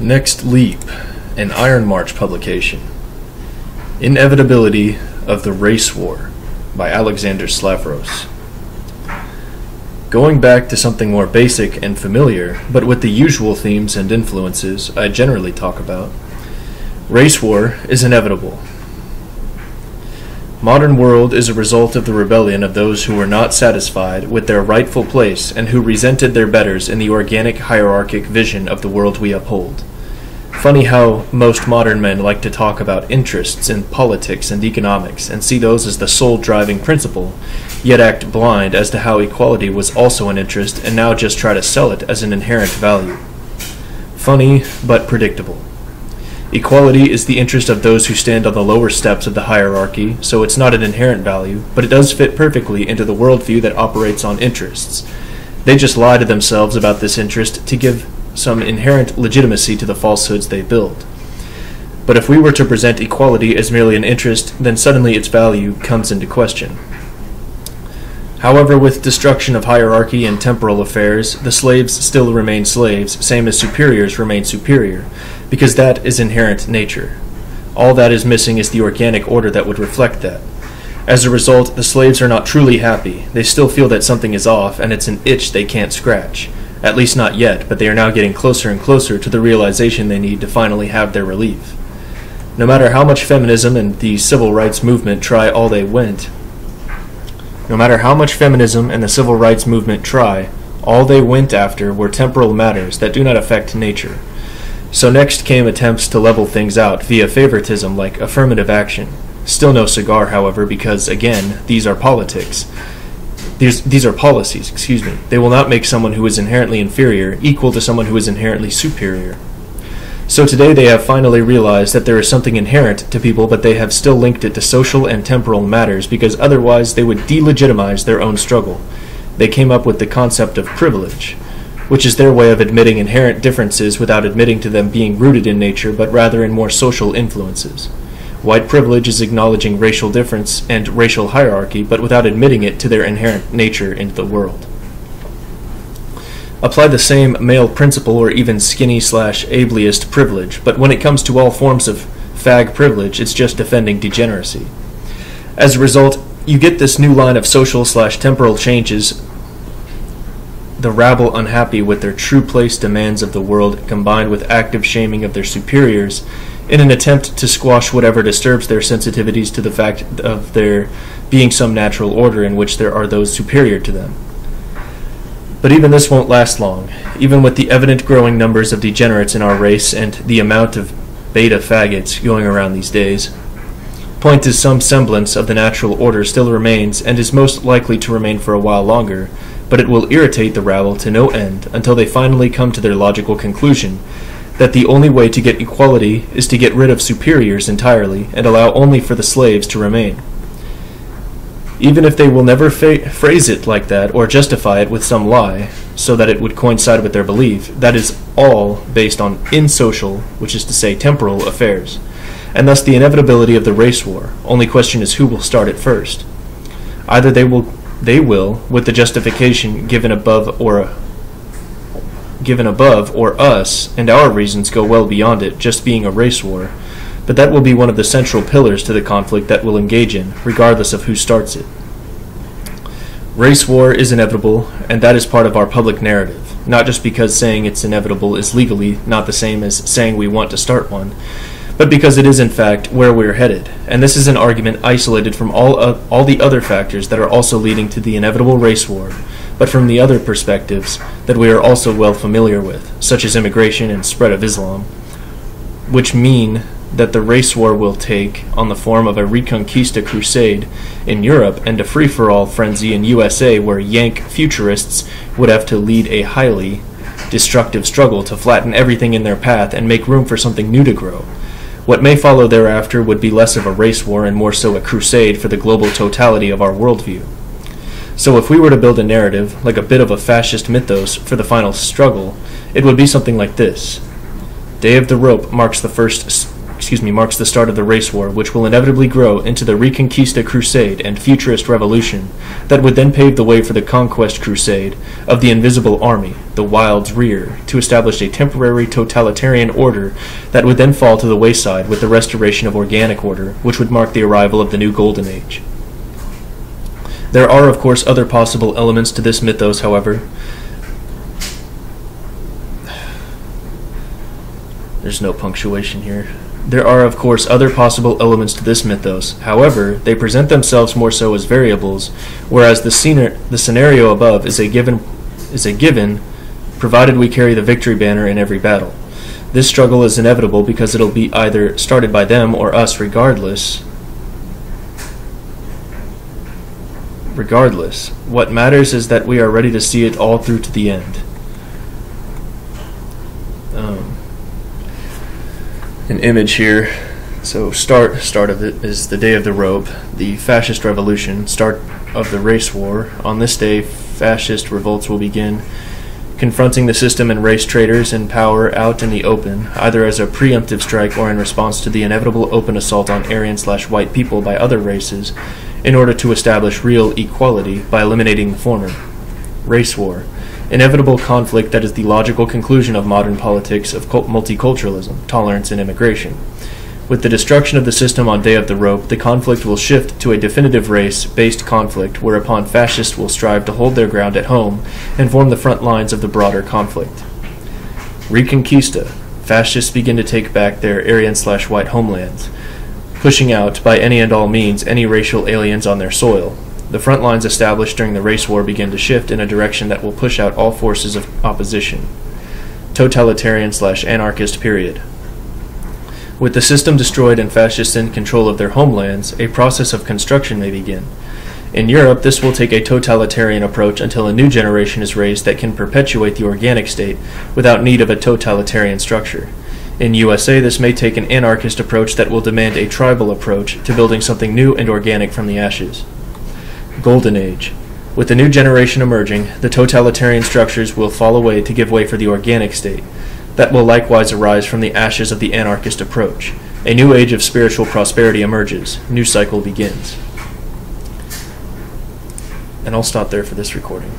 Next Leap, an Iron March publication. Inevitability of the Race War by Alexander Slavros. Going back to something more basic and familiar, but with the usual themes and influences I generally talk about, race war is inevitable. Modern world is a result of the rebellion of those who were not satisfied with their rightful place and who resented their betters in the organic hierarchic vision of the world we uphold. Funny how most modern men like to talk about interests in politics and economics and see those as the sole driving principle, yet act blind as to how equality was also an interest and now just try to sell it as an inherent value. Funny, but predictable. Equality is the interest of those who stand on the lower steps of the hierarchy, so it's not an inherent value, but it does fit perfectly into the worldview that operates on interests. They just lie to themselves about this interest to give some inherent legitimacy to the falsehoods they build. But if we were to present equality as merely an interest, then suddenly its value comes into question. However, with destruction of hierarchy and temporal affairs, the slaves still remain slaves, same as superiors remain superior, because that is inherent nature. All that is missing is the organic order that would reflect that. As a result, the slaves are not truly happy. They still feel that something is off, and it's an itch they can't scratch. At least not yet, but they are now getting closer and closer to the realization they need to finally have their relief. No matter how much feminism and the civil rights movement try all they went after were temporal matters that do not affect nature. So next came attempts to level things out via favoritism like affirmative action. Still no cigar, however, because, again, these are politics. These are policies, They will not make someone who is inherently inferior equal to someone who is inherently superior. So today they have finally realized that there is something inherent to people, but they have still linked it to social and temporal matters because otherwise they would delegitimize their own struggle. They came up with the concept of privilege, which is their way of admitting inherent differences without admitting to them being rooted in nature, but rather in more social influences. White privilege is acknowledging racial difference and racial hierarchy, but without admitting it to their inherent nature into the world. Apply the same male principle or even skinny/ableist privilege, but when it comes to all forms of fag privilege, it's just defending degeneracy. As a result, you get this new line of social/temporal changes, the rabble unhappy with their true place demands of the world combined with active shaming of their superiors in an attempt to squash whatever disturbs their sensitivities to the fact of there being some natural order in which there are those superior to them. But even this won't last long. Even with the evident growing numbers of degenerates in our race and the amount of beta faggots going around these days, point is some semblance of the natural order still remains and is most likely to remain for a while longer, but it will irritate the rabble to no end until they finally come to their logical conclusion that the only way to get equality is to get rid of superiors entirely and allow only for the slaves to remain. Even if they will never phrase it like that or justify it with some lie so that it would coincide with their belief, that is all based on insocial, which is to say temporal, affairs, and thus the inevitability of the race war. Only question is who will start it first. Either they will, with the justification given above, or us and our reasons go well beyond it just being a race war, but that will be one of the central pillars to the conflict that we'll engage in, regardless of who starts it. Race war is inevitable, and that is part of our public narrative, not just because saying it's inevitable is legally not the same as saying we want to start one, but because it is in fact where we're headed, and this is an argument isolated from all the other factors that are also leading to the inevitable race war, but from the other perspectives that we are also well familiar with, such as immigration and spread of Islam, which mean that the race war will take on the form of a Reconquista crusade in Europe and a free-for-all frenzy in USA where Yank futurists would have to lead a highly destructive struggle to flatten everything in their path and make room for something new to grow. What may follow thereafter would be less of a race war and more so a crusade for the global totality of our worldview. So if we were to build a narrative, like a bit of a fascist mythos for the final struggle, it would be something like this. Day of the Rope marks the first marks the start of the race war, which will inevitably grow into the Reconquista Crusade and futurist revolution that would then pave the way for the Conquest Crusade of the Invisible Army, the Wild's Rear, to establish a temporary totalitarian order that would then fall to the wayside with the restoration of organic order, which would mark the arrival of the new Golden Age. There are, of course, other possible elements to this mythos, however. There's no punctuation here. There are, of course, other possible elements to this mythos. However, they present themselves more so as variables, whereas the scenario above is a given, provided we carry the victory banner in every battle. This struggle is inevitable because it'll be either started by them or us regardless. What matters is that we are ready to see it all through to the end. An image here. So start of it is the day of the rope, the fascist revolution, start of the race war. On this day, fascist revolts will begin, confronting the system and race traitors in power out in the open, either as a preemptive strike or in response to the inevitable open assault on Aryan/white people by other races in order to establish real equality by eliminating the former. Race war. Inevitable conflict that is the logical conclusion of modern politics of multiculturalism, tolerance, and immigration. With the destruction of the system on Day of the Rope, the conflict will shift to a definitive race-based conflict, whereupon fascists will strive to hold their ground at home and form the front lines of the broader conflict. Reconquista. Fascists begin to take back their Aryan/white homelands, pushing out, by any and all means, any racial aliens on their soil. The front lines established during the race war begin to shift in a direction that will push out all forces of opposition. Totalitarian/anarchist period. With the system destroyed and fascists in control of their homelands, a process of construction may begin. In Europe, this will take a totalitarian approach until a new generation is raised that can perpetuate the organic state without need of a totalitarian structure. In USA, this may take an anarchist approach that will demand a tribal approach to building something new and organic from the ashes. Golden Age. With the new generation emerging, the totalitarian structures will fall away to give way for the organic state. That will likewise arise from the ashes of the anarchist approach. A new age of spiritual prosperity emerges. New cycle begins. And I'll stop there for this recording.